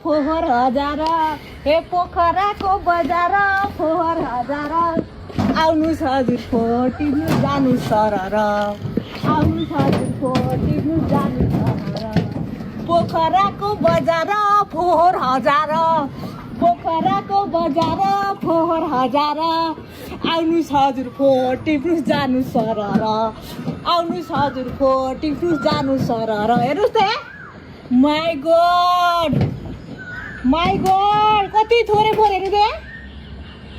फोहोर हजार हे पोखराको बजार फोहोर हजार आउनु छ हजुर फोटिनु जानु सरर आउनु छ हजुर फोटिनु जानु सरर पोखराको बजार फोहोर हजार पोखराको बजार फोहोर हजार आउनु छ हजुर फोटिनु जानु सरर आउनु छ हजुर फोटिनु जानु सरर हेर्नुहोस् त माई गॉड कति थोरै फोरेको त्यो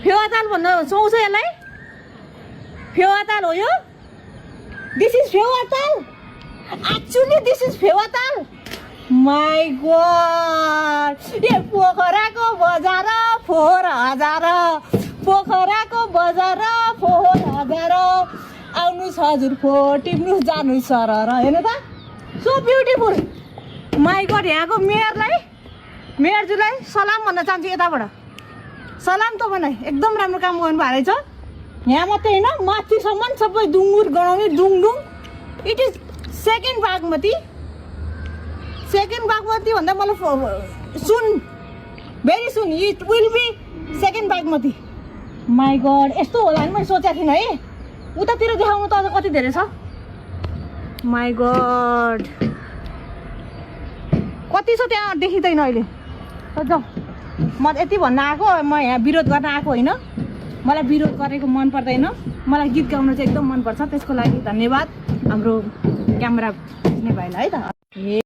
फेवाताल भन्न सुहाउँछ यसलाई फेवाताल हो यो this is Phewa Tal actually this is Phewa Tal my god ए पोखराको बजार फोहोर हजार पोखराको बजार फोहोर हजार आउनु छ हजुर फोटिनु जानु सरर हेर्नु त सो ब्युटिफुल माई गॉड यहाँको मेयरज्यूलाई सलाम भन्न चाहन्छु यताबाट सलाम तपाईँलाई एकदम राम्रो काम गर्नुभएको रहेछ यहाँ मात्रै होइन माथिसम्म सबै डुङ्गुर गराउने डुङडुङ इट इज सेकेन्ड बागमती भन्दा मलाई सुन very soon it will be second Bagmati my god यस्तो होला नि मैले सोचेको थिइनँ है उतातिर देखाउनु त अझ कति धेरै छ माई गॉड कति छ त्यहाँ देखिँदैन अहिले जाउँ म यति भन्न आएको म यहाँ विरोध गर्न आएको होइन मलाई विरोध गरेको मन पर्दैन मलाई गीत गाउन चाहिँ एकदम मनपर्छ त्यसको लागि धन्यवाद हाम्रो क्यामेरा भाइलाई है त